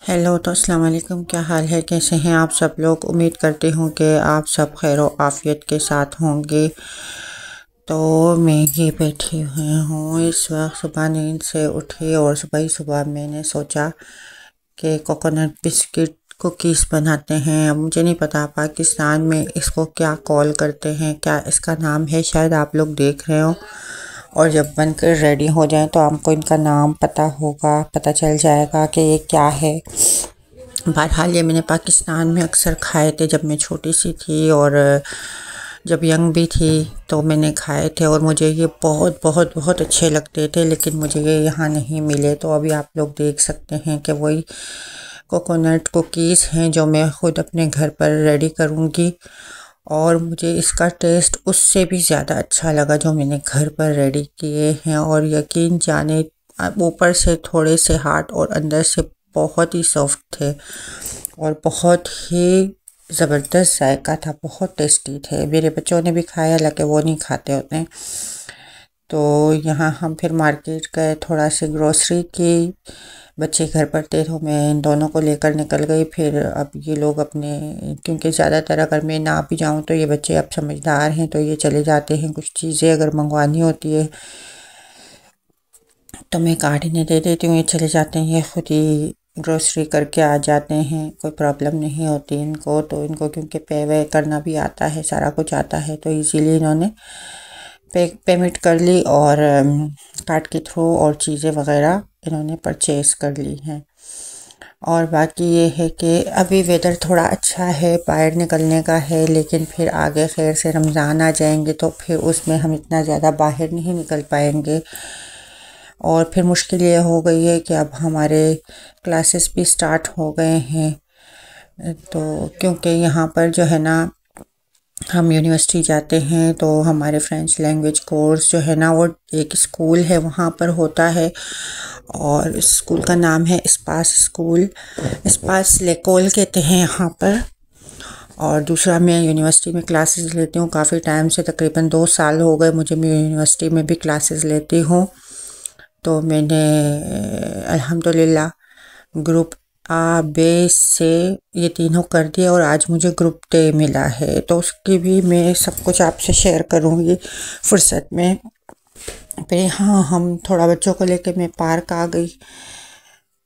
Hello तो अस्सलाम वालेकुम। क्या हाल है, कैसे हैं आप सब लोग। उम्मीद करती हूँ कि आप सब खैर आफियत के साथ होंगे। तो मैं ये बैठी हुई हूँ इस वक्त, सुबह नींद से उठी और सुबह ही सुबह मैंने सोचा कि कोकोनट बिस्किट कुकीज़ बनाते हैं। अब मुझे नहीं पता पाकिस्तान में इसको क्या कॉल करते हैं, क्या इसका नाम है, शायद आप लोग देख रहे हो और जब बनकर रेडी हो जाए तो आपको इनका नाम पता होगा, पता चल जाएगा कि ये क्या है। बहरहाल ये मैंने पाकिस्तान में अक्सर खाए थे जब मैं छोटी सी थी और जब यंग भी थी तो मैंने खाए थे और मुझे ये बहुत बहुत बहुत अच्छे लगते थे, लेकिन मुझे ये यहाँ नहीं मिले। तो अभी आप लोग देख सकते हैं कि वही कोकोनट कुकीज़ हैं जो मैं ख़ुद अपने घर पर रेडी करूँगी और मुझे इसका टेस्ट उससे भी ज़्यादा अच्छा लगा जो मैंने घर पर रेडी किए हैं। और यकीन जाने ऊपर से थोड़े से हार्ड और अंदर से बहुत ही सॉफ्ट थे और बहुत ही ज़बरदस्त जायका था, बहुत टेस्टी थे। मेरे बच्चों ने भी खाया, हालांकि वो नहीं खाते होते। तो यहाँ हम फिर मार्केट गए, थोड़ा सी ग्रोसरी की, बच्चे घर पर थे तो मैं इन दोनों को लेकर निकल गई। फिर अब ये लोग अपने, क्योंकि ज़्यादातर अगर मैं ना भी जाऊँ तो ये बच्चे अब समझदार हैं तो ये चले जाते हैं। कुछ चीज़ें अगर मंगवानी होती है तो मैं कार्ड इन्हें दे देती हूँ, ये चले जाते हैं, ये खुद ही ग्रोसरी करके आ जाते हैं। कोई प्रॉब्लम नहीं होती इनको, तो इनको क्योंकि पे वे करना भी आता है, सारा कुछ आता है, तो इजीली इन्होंने पेमेंट कर ली और कार्ड के थ्रू और चीज़ें वगैरह इन्होंने परचेज़ कर ली हैं। और बाकी ये है कि अभी वेदर थोड़ा अच्छा है, बाहर निकलने का है, लेकिन फिर आगे खैर से रमज़ान आ जाएंगे तो फिर उसमें हम इतना ज़्यादा बाहर नहीं निकल पाएंगे। और फिर मुश्किल ये हो गई है कि अब हमारे क्लासेस भी स्टार्ट हो गए हैं। तो क्योंकि यहाँ पर जो है ना, हम यूनिवर्सिटी जाते हैं तो हमारे फ्रेंच लैंग्वेज कोर्स जो है ना वो एक स्कूल है वहाँ पर होता है और स्कूल का नाम है स्पास स्कूल, स्पास लेकोल कहते हैं यहाँ पर। और दूसरा, मैं यूनिवर्सिटी में क्लासेस लेती हूँ काफ़ी टाइम से, तकरीबन 2 साल हो गए मुझे, मैं यूनिवर्सिटी में भी क्लासेस लेती हूँ। तो मैंने अल्हम्दुलिल्लाह ग्रुप आ बे से ये तीनों कर दिया और आज मुझे ग्रुप डे मिला है, तो उसकी भी मैं सब कुछ आपसे शेयर करूँगी फुर्सत में। फिर हाँ, हम थोड़ा बच्चों को लेके मैं पार्क आ गई।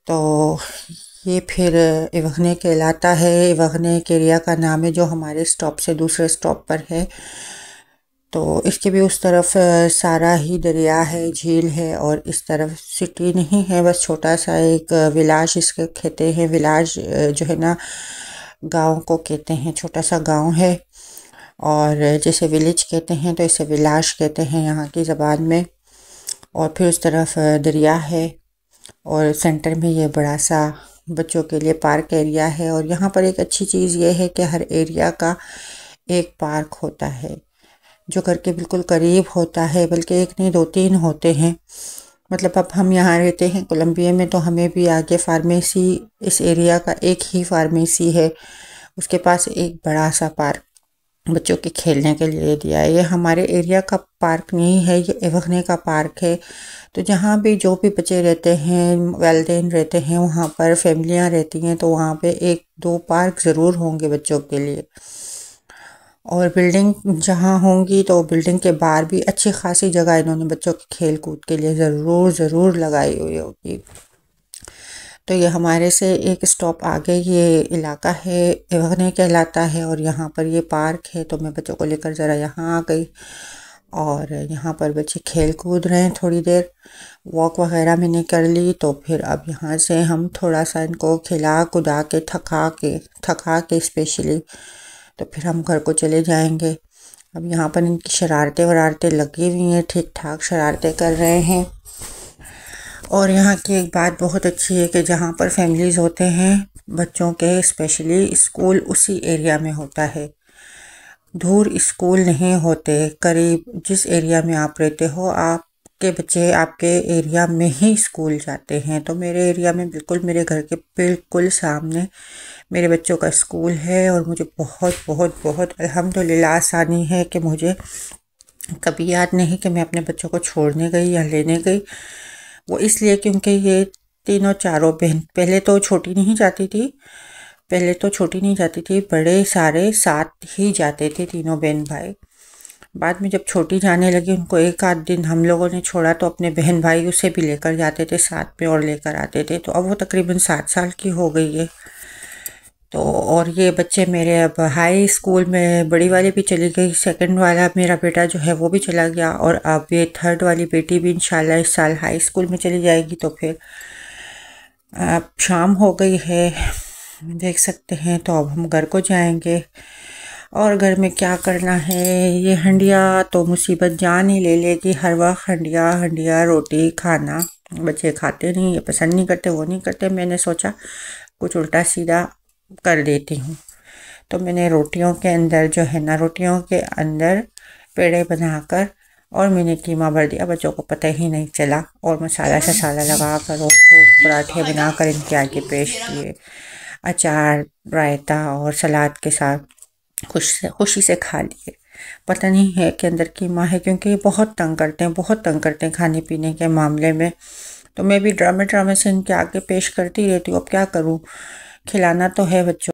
तो ये फिर इवगने कहलाता है, इवगने एक एरिया का नाम है जो हमारे स्टॉप से दूसरे स्टॉप पर है। तो इसके भी उस तरफ सारा ही दरिया है, झील है, और इस तरफ सिटी नहीं है, बस छोटा सा एक विलाज इसके कहते हैं। विलाज जो है ना, गांव को कहते हैं, छोटा सा गांव है। और जैसे विलेज कहते हैं तो इसे विलाज कहते हैं यहाँ की ज़बान में। और फिर उस तरफ दरिया है और सेंटर में ये बड़ा सा बच्चों के लिए पार्क एरिया है। और यहाँ पर एक अच्छी चीज़ ये है कि हर एरिया का एक पार्क होता है जो घर के बिल्कुल करीब होता है, बल्कि एक नहीं 2-3 होते हैं। मतलब अब हम यहाँ रहते हैं कोलंबिया में तो हमें भी आगे फार्मेसी, इस एरिया का एक ही फार्मेसी है, उसके पास एक बड़ा सा पार्क बच्चों के खेलने के लिए दिया है। ये हमारे एरिया का पार्क नहीं है, ये एवगने का पार्क है। तो जहाँ भी जो भी बच्चे रहते हैं, वालिदैन रहते हैं, वहाँ पर फैमिलियाँ रहती हैं, तो वहाँ पे 1-2 पार्क ज़रूर होंगे बच्चों के लिए। और बिल्डिंग जहाँ होंगी तो बिल्डिंग के बाहर भी अच्छी खासी जगह इन्होंने बच्चों के खेल कूद के लिए ज़रूर लगाई हुई होगी। तो ये हमारे से एक स्टॉप आगे ये इलाका है, एवगने कहलाता है, और यहाँ पर ये पार्क है। तो मैं बच्चों को लेकर ज़रा यहाँ आ गई और यहाँ पर बच्चे खेल कूद रहे हैं। थोड़ी देर वॉक वगैरह मैंने कर ली, तो फिर अब यहाँ से हम थोड़ा सा इनको खिला कुदा के थका के स्पेशली तो फिर हम घर को चले जाएंगे। अब यहाँ पर इनकी शरारतें वरारतें लगी हुई हैं, ठीक ठाक शरारतें कर रहे हैं। और यहाँ की एक बात बहुत अच्छी है कि जहाँ पर फैमिलीज़ होते हैं बच्चों के, स्पेशली स्कूल उसी एरिया में होता है, दूर स्कूल नहीं होते। करीब जिस एरिया में आप रहते हो, आपके बच्चे आपके एरिया में ही स्कूल जाते हैं। तो मेरे एरिया में बिल्कुल मेरे घर के बिल्कुल सामने मेरे बच्चों का स्कूल है और मुझे बहुत बहुत बहुत अल्हम्दुलिल्लाह आसानी है कि मुझे कभी याद नहीं कि मैं अपने बच्चों को छोड़ने गई या लेने गई। वो इसलिए क्योंकि ये तीनों चारों बहन, पहले तो छोटी नहीं जाती थी, बड़े सारे साथ ही जाते थे तीनों बहन भाई। बाद में जब छोटी जाने लगी, उनको एक आध दिन हम लोगों ने छोड़ा तो अपने बहन भाई उसे भी लेकर जाते थे साथ में और लेकर आते थे। तो अब वो तकरीबन 7 साल की हो गई है। तो और ये बच्चे मेरे अब हाई स्कूल में, बड़ी वाली भी चली गई, सेकंड वाला मेरा बेटा जो है वो भी चला गया, और अब ये थर्ड वाली बेटी भी इंशाल्लाह इस साल हाई स्कूल में चली जाएगी। तो फिर अब शाम हो गई है, देख सकते हैं। तो अब हम घर को जाएंगे और घर में क्या करना है। ये हंडिया तो मुसीबत जान ही ले लेगी, हर वक्त हंडिया हंडिया रोटी खाना। बच्चे खाते नहीं, ये पसंद नहीं करते, वो नहीं करते। मैंने सोचा कुछ उल्टा सीधा कर देती हूँ। तो मैंने रोटियों के अंदर जो है ना, रोटियों के अंदर पेड़े बनाकर और मैंने कीमा भर दिया, बच्चों को पता ही नहीं चला। और मसाला शसाला लगा कर और पराठे बनाकर इनके आगे पेश किए, अचार रायता और सलाद के साथ खुशी से खा लिए। पता नहीं है कि अंदर कीमा है, क्योंकि ये बहुत तंग करते हैं खाने पीने के मामले में। तो मैं भी ड्रामे से इनके आगे पेश करती रहती हूँ। अब क्या करूँ, खिलाना तो है बच्चों